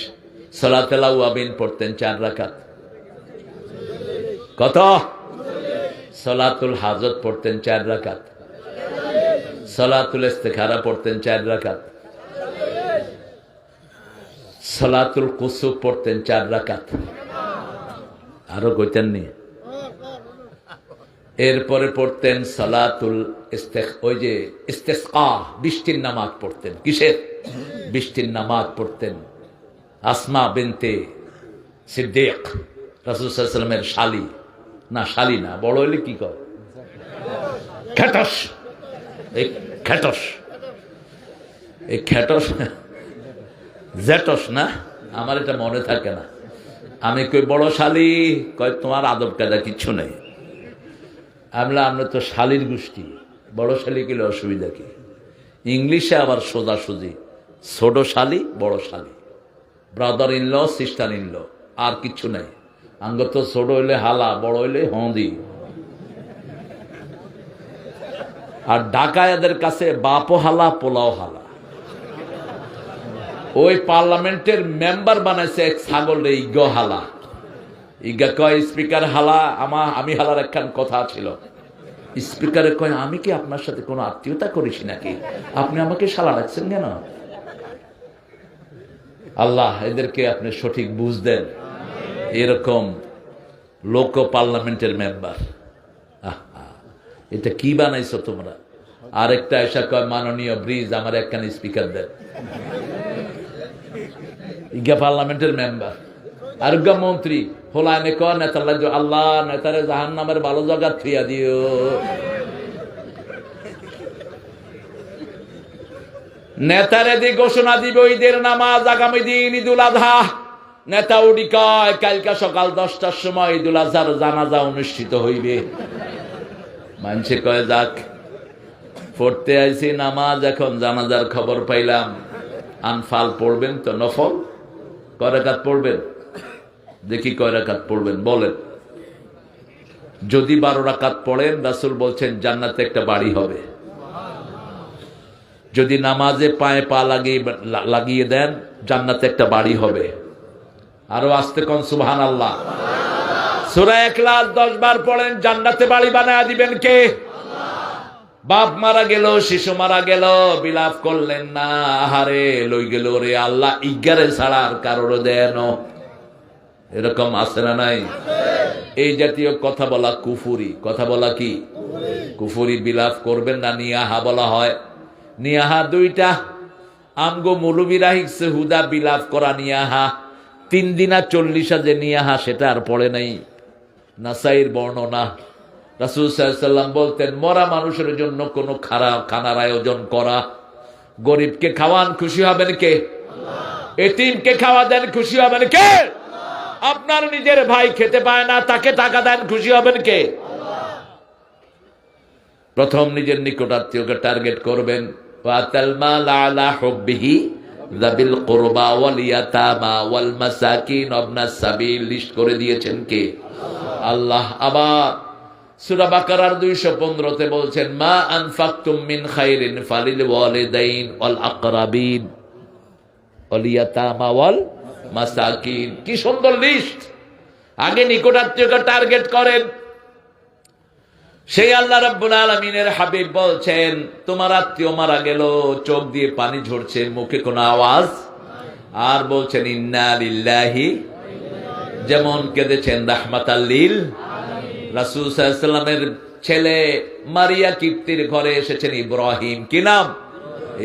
সালাতুল আওয়াবিন পড়তেন 4 রাকাত। কত? সালাতুল হাজত পড়তেন 4 রাকাত। সালাতুল ইস্তিখারা পড়তেন 4 রাকাত। সালাতুল কুসুফ পড়তেন 4 রাকাত। আরো কইতেন নি? এরপরে পড়তেন সালাতুল ওই যে ইস্তিসকা, বৃষ্টির নামাজ পড়তেন। কিসের? বৃষ্টির নামাজ পড়তেন। আসমা বিনতে সিদ্দিক, রাসূল সাল্লাল্লাহু আলাইহি ওয়াসাল্লামের শালী, না শালী না, বড় হইলে কি কয়? খেটস। এই খেটস, এই খেটস জেটস না, আমার এটা মনে থাকে না। আমি কই বড় শালী, কয় তোমার আদব কায়দা কিচ্ছু নেই। আমরা তো শালীর গোষ্ঠী, বড় শালী গেলে অসুবিধা কি? ইংলিশে আবার সোজাসুজি, ছোট শালী বড় শালী, brother in law sister in law, আর কিচ্ছু নাই। আঙ্গ তো ছোট হইলে হালা, বড় হইলে হন্দি। আর ঢাকায় এদের কাছে বাপও হালা, পোলাও হালা। ওই পার্লামেন্টের মেম্বার বানাইছে এক ছাগল রে, ইগো হালা। ইগা কয় স্পিকার হালা, আমি হালার একখান কথা ছিল। স্পিকারে কয় আমি কি আপনার সাথে কোনো আত্মীয়তা করেছি নাকি? আপনি আমাকে শালা রাখছেন কেন? আল্লাহ এদেরকে আপনি সঠিক বুঝ দেন। এরকম লোক পার্লামেন্টের মেম্বার, এটা কি বানাইছো তোমরা? আরেকটা এসা কয় মাননীয় ব্রিজ আমার একখান স্পিকার দেন। ইগা পার্লামেন্টের মেম্বার। আরোগ্য মন্ত্রী হোলায়নে কয় নেতার লাগবে, আল্লাহ নেতারে জাহান্নামের ভালো জায়গা থুইয়া দিও। নেতারে দি ঘোষণা দিব ঈদের নামাজ আগামী দিন ঈদুল আজহা। নেতা উডি কয় কালকা সকাল 10টার সময় ঈদুল আজহার জানাজা অনুষ্ঠিত হইবে। মানুষে কয় যাক, পড়তে আইছি নামাজ, এখন জানাজার খবর পাইলাম। আনফাল পড়বেন তো? নফল কয় রাকাত পড়বেন? দেখি কয় রাকাত পড়বেন বলেন। যদি 12 রাকাত পড়েন, রাসূল বলছেন জান্নাতে একটা বাড়ি হবে। যদি নামাজে পায়ে পা লাগিয়ে দেন, জান্নাতে একটা বাড়ি হবে। আরো আস্তে কোন সুবহানাল্লাহ। সূরা ইখলাস 10 বার পড়েন, জান্নাতে বাড়ি বানায় দিবেন কে? বাপ মারা গেল, শিশু মারা গেল, বিলাপ করলেন না, আহারে লই গেল রে আল্লাহ, ইগারে ছাড়া আর কারোর দেন। এরকম আছে না নাই? এই জাতীয় কথা বলা কুফুরি। কথা বলা কি? কুফুরি। বিলাপ করবেন না। নিয়াহা বলা হয়। নিয়াহা 2টা। আমগো মৌলবীরা হিকছে হুদা বিলাপ করা নিয়াহা। 3 দিনা 40 যে নিয়াহা, সেটা আর পড়ে নাই। নাসাইর বর্ণনা, রাসূল সাল্লাল্লাহু আলাইহি ওয়াসাল্লাম বলতেন মরা মানুষের জন্য কোন খারাপ খানার আয়োজন করা। গরিবকে খাওয়ান, খুশি হবেন কে? এতিমকে খাওয়া দেন, খুশি হবেন কে? আপনার নিজের ভাই খেতে পায় না, তাকে টাকা দেন, খুশি হবেন কে? প্রথম নিজের নিকটাত্মীয়কে টার্গেট করবেন। ওয়াতাল মাল আলা হুব্বিহি যাবিল কুরবা ওয়াল ইয়াতামা ওয়াল মাসাকিন ওয়াবনাস সাবিল। লিস্ট করে দিয়েছেন কে? আল্লাহ। আবার সূরা বাকারার 215 তে বলছেন মা আনফাকতুম মিন খাইরিন ফালিল ওয়ালিদাইন ওয়াল আকরাবিন ওয়াল ইয়াতামা ওয়াল মাসাকিন। কি সুন্দর লিস্ট। আগে নিকটাত্মীয়কে টার্গেট করেন। সেই আল্লাহ রাব্বুল আলামিনের হাবিব বলছেন তোমার আত্মীয় মারা গেল, চোখ দিয়ে পানি ঝরছে, মুখে কোনো আওয়াজ, আর বলছেন ইন্না লিল্লাহি, যেমন কেঁদেছেন রাহমাতাল লিল। রাসূল সাল্লাল্লাহু আলাইহি ওয়াসাল্লামের ছেলে মারিয়া কিপ্তির ঘরে এসেছেন ইব্রাহিম। কি নাম?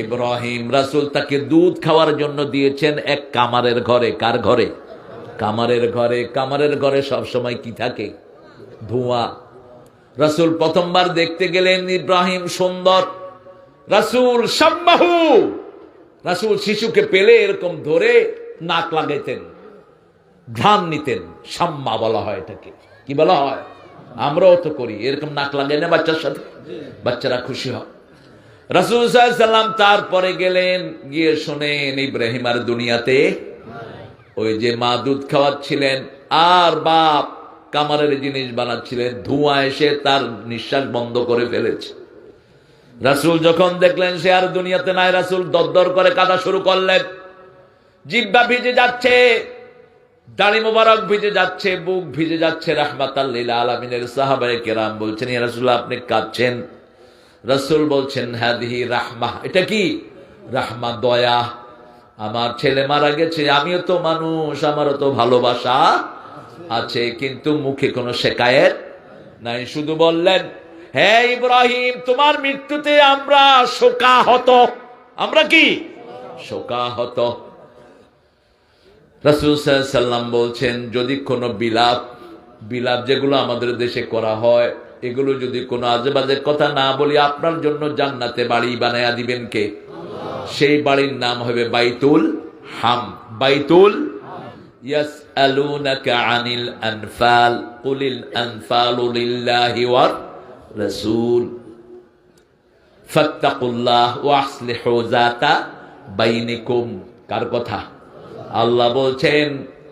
ইব্রাহিম। রাসূল তাকে দুধ খাওয়ার জন্য দিয়েছেন এক কামারের ঘরে। কার ঘরে? কামারের ঘরে। কামারের ঘরে সবসময় কি থাকে? ধোঁয়া। রাসূল প্রথমবার দেখতে গেলেন, ইব্রাহিম সুন্দর। রাসূল শাম্মাহু, রাসূল শিশুকে পেলে এরকম ধরে নাক লাগাইতেন, ঘ্রাণ নিতেন। শাম্মা বলা হয় এটাকে। কি বলা হয়? আমরাও তো করি, এরকম নাক লাগাই না বাচ্চার সাথে, বাচ্চারা খুশি হয়। রাসূল সাল্লাল্লাহু আলাইহি ওয়াসাল্লাম তারপরে গেলেন, গিয়ে শোনেন ইব্রাহিম আর দুনিয়াতে। ওই যে মা দুধ খাওয়াচ্ছিলেন আর বাপ কামারের জিনিস বানাচ্ছিলেন, ধোঁয়া এসে তার নিঃশ্বাস বন্ধ করে ফেলেছে। রাসূল যখন দেখলেন সে আর দুনিয়াতে নাই, রাসূল দরদর করে কাঁদা শুরু করলেন। জিহ্বা ভিজে যাচ্ছে, দাড়ি মোবারক ভিজে যাচ্ছে, বুক ভিজে যাচ্ছে। রাহমাতাল লিল আলামিনের সাহাবায়ে কেরাম বলছেন, ইয়া রাসূলুল্লাহ আপনি কাঁদছেন? রাসূল বলছেন, হাদিহি রাহমাহ, এটা কি? রাহমা, দয়া। আমার ছেলে মারা গেছে, আমিও তো মানুষ, আমারও তো ভালোবাসা আছে, কিন্তু মুখে কোনো শিকায়েত নাই। শুধু বললেন, হে ইব্রাহিম, তোমার মৃত্যুতে আমরা শোকাহত। আমরা কি? শোকাহত। রাসূল সাল্লাল্লাহু আলাইহি সাল্লাম বলছেন, যদি কোনো বিলাপ যেগুলো আমাদের দেশে করা হয়, এগুলো যদি কোনো আজেবাজে কথা না বলি, আপনার জন্য জান্নাতে বাড়ি বানায়া দিবেন কে? সেই বাড়ির নাম হবে বাইতুল হাম। বাইতুল ইয়াসআলুনাকা আনিল আনফাল কুলিল আনফালু লিল্লাহি ওয়ার রাসূল ফাত্তাকুল্লাহ ওয়া আসলিহু যাতা বাইনিকুম। কার কথা? আল্লাহ বলছেন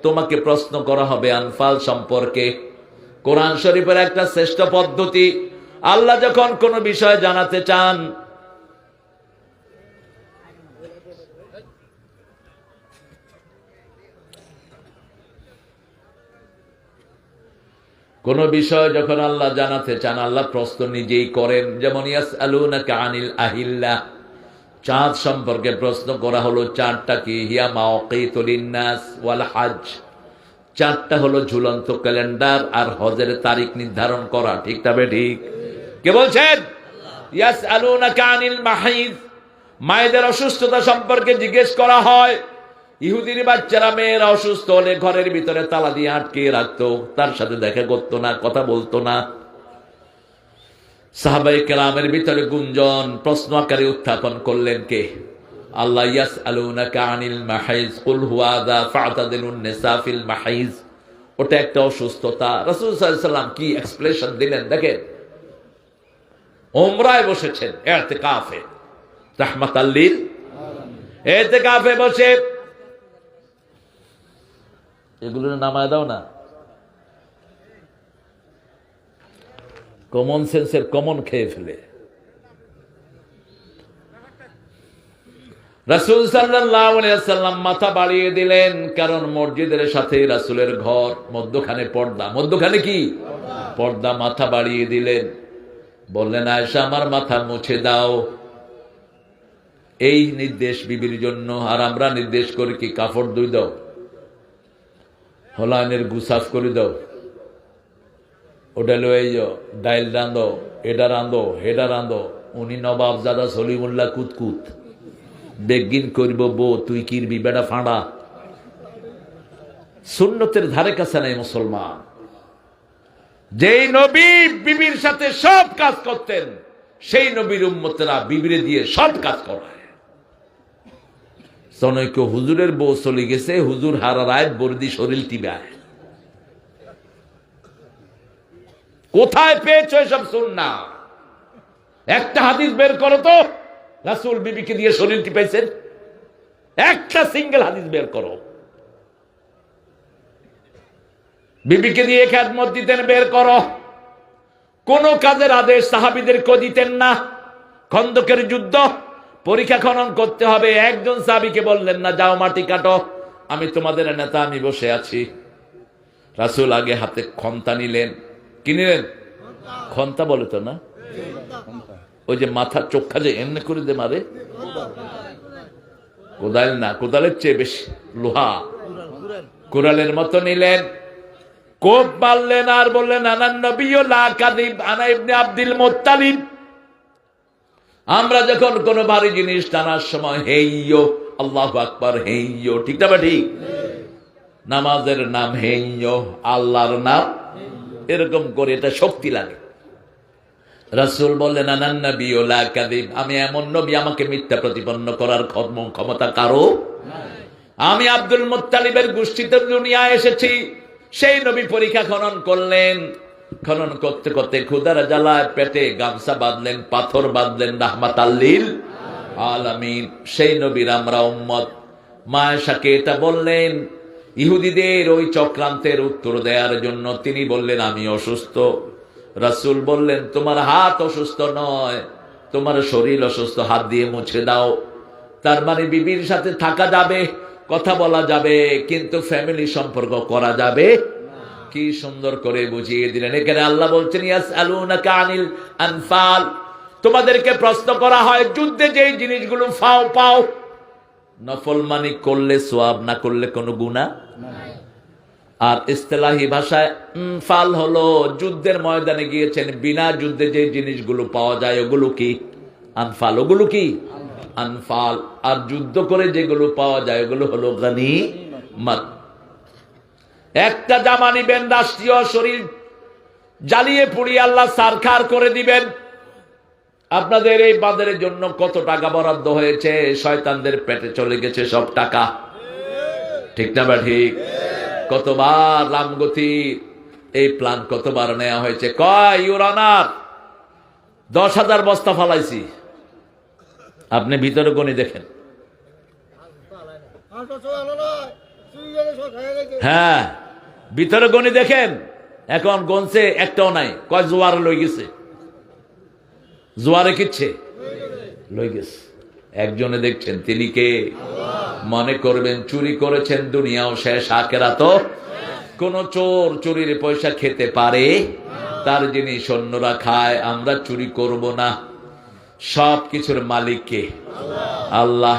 তোমাকে প্রশ্ন করা হবে আনফাল সম্পর্কে। কোরআন শরীফের একটা শ্রেষ্ঠ পদ্ধতি, আল্লাহ যখন কোন বিষয় জানাতে চান, কোন বিষয় যখন আল্লাহ জানাতে চান, আল্লাহ প্রশ্ন নিজেই করেন। যেমন ইয়াসআলুনাকা আনিল আহিল্লাহ, চাঁদ সম্পর্কে প্রশ্ন করা হলো। চাঁদটা কি? হিয়া মাওয়াকিতু লিন্নাস ওয়াল হজ। চাঁদটা হলো ঝুলন্ত ক্যালেন্ডার আর হজের তারিখ নির্ধারণ করা। ঠিক তবে ঠিক? কে বলছেন? ইয়াসআলুনাকা আনিল মাহিদ, মায়েদের অসুস্থতা সম্পর্কে জিজ্ঞেস করা হয়। ইহুদির বাচ্চারা মেয়েরা অসুস্থ হলে ঘরের ভিতরে তালা দিয়ে আটকে রাখতো, তার সাথে দেখা করতো না, কথা বলতো না। সাহাবায়ে কেরামের ভিতরে গুঞ্জন, প্রশ্ন আকারে উত্থাপন করলেন কে? আল্লাহ। ইয়াসআলুনাকা আনিল মাহিজ কুল হুয়া আযা ফা'তাদিলুন নিসা ফিল মাহিজ। ওটা একটা অসুস্থতা। রাসূল সাল্লাল্লাহু আলাইহি সাল্লাম কি এক্সপ্লেনেশন দিলেন দেখেন। উমরায় বসেছেন, ইতিকাফে, রাহমাতাল লিল আলামিন, ইতিকাফে বসে, এগুলো নামায় দাও না। কমন সেন্সের কমন খেয়ে ফেলে। রাসূল সাল্লাল্লাহু আলাইহি ওয়াসাল্লাম মাথা বাড়িয়ে দিলেন, কারণ মসজিদের সাথে রাসূলের ঘর, মধ্যখানে পর্দা। মধ্যখানে কি? পর্দা। মাথা বাড়িয়ে দিলেন, বললেন, আয়েশা আমার মাথা মুছে দাও। এই নির্দেশ বিবির জন্য। আর আমরা নির্দেশ করি কি? কাপড় ধুই দাও, হলাইনের গুসাফ করে দাও, ওটা লয়ে যাও, ডাইল রাঁধো, এটা রাঁধো, হেডা রাঁধো। উনি নবাব জাদা সলিমুল্লাহ কুতকুত বেগিন করব, বো তুই কিরবি বেড়া ফাঁড়া। সুন্নতের ধারে কাছে নাই মুসলমান। যেই নবী বিবির সাথে সব কাজ করতেন, সেই নবীর উম্মতেরা বিবিরে দিয়ে সব কাজ করায়। তনৈক হুজুরের বউ চলে গেছে, হুজুর হারারায় বর্দি শরীর টিবায়। কোথায় পেয়েছ এসব সুন্নাহ? একটা হাদিস বের করো তো রাসূল বিবিকে দিয়ে শরীর টিপাইছেন। একটা সিঙ্গেল হাদিস বের করো। বিবিকে দিয়ে খেদমত দিতেন, বের করো। কোন কাজের আদেশ সাহাবীদেরকে দিতেন না। খন্দকের যুদ্ধ, পরীক্ষা খনন করতে হবে, একজন সাহাবীকে বললেন না, যাও মাটি কাটো, আমি তোমাদের নেতা, আমি বসে আছি। রাসূল আগে হাতে খন্তা নিলেন। কি নিলেন? খন্তা বলে তো না, ওই যে মাথার চোখা যে এমনি করে দে মারে, কোদাল না, কোদালের চেয়ে বেশি লোহা, কুড়ালের মতো নিলেন, কোপ মারলেন আর বললেন, আনা নবিয়্যু লা কাযিব আনা ইবনে আব্দুল মুত্তালিব। আমরা যখন কোন ভারী জিনিস টানার সময় হেইয়ো, আল্লাহু আকবার, হেইয়ো। ঠিক না? ঠিক। নামাজের নাম হেইয়ো, আল্লাহর নাম এরকম করে, এটা শক্তি লাগে। রাসূল বললেন, আনা নবিয়্যু লা কাযিব, আমি এমন নবী, আমাকে মিথ্যা প্রতিপন্ন করার ক্ষমতা কারো নাই। আমি আব্দুল মুত্তালিবের গোষ্ঠীতে দুনিয়ায় এসেছি। সেই নবী পরীক্ষা খনন করলেন। খনন করতে করতে ক্ষুধার জ্বালায় পেটে গামছা বাঁধলেন, পাথর বাঁধলেন, রাহমাতাল লিল আলামিন। সেই নবীর আমরা উম্মত। মা আয়েশাকে এটা বললেন ইহুদিদের ওই চক্রান্তের উত্তর দেওয়ার জন্য। তিনি বললেন, আমি অসুস্থ। রাসূল বললেন, তোমার হাত অসুস্থ নয়, তোমার শরীর অসুস্থ, হাত দিয়ে মুছে দাও। তার মানে বিবির সাথে থাকা যাবে, কথা বলা যাবে, কিন্তু ফ্যামিলি সম্পর্ক করা যাবে। কি সুন্দর করে বুঝিয়ে দিলেন। এখানে আল্লাহ বলছেন ইয়াসআলুনাকা আনিল আনফাল, তোমাদেরকে প্রশ্ন করা হয় যুদ্ধে যেই জিনিসগুলো পাও। নফল মানি করলে সওয়াব, না করলে কোনো গুনাহ নাই। আর ইস্তেলাহি ভাষায় ফাল হলো যুদ্ধের ময়দানে গিয়েছেন, বিনা যুদ্ধে যে জিনিসগুলো পাওয়া যায় ওগুলো কি আনফাল। ওগুলো কি আনফাল। আর যুদ্ধ করে যেগুলো পাওয়া যায় ওগুলো হলো গনিমত। একটা জামা নিবেন, রাষ্ট্রীয় শরীর জ্বালিয়ে পুড়িয়ে আল্লাহ সারখার করে দিবেন। আপনাদের এই বাজারের জন্য কত টাকা বরাদ্দ হয়েছে, শয়তানদের পেটে চলে গেছে সব টাকা। ঠিক না বা ঠিক? কতবার রামগতি এই প্ল্যান কতবার নেওয়া হয়েছে। কয় ইউরানার 10,000 বস্তা ফালাইছি। আপনি ভিতরে গণি দেখেন। হ্যাঁ, ভিতরে গণি দেখেন। এখন গনছে একটাও নাই। কয় জোয়ারে লই গেছে, জোয়ারে কিচ্ছে লই গেছে। একজনে দেখছেন, তিনি কে? মনে করবেন চুরি করেছেন, দুনিয়াও শেষ, আখিরাতও। কোন চোর চুরির পয়সা খেতে পারে? তার জিনিস অন্যরা খায়, আমরা চুরি করব না। সব কিছুর মালিক কে? আল্লাহ।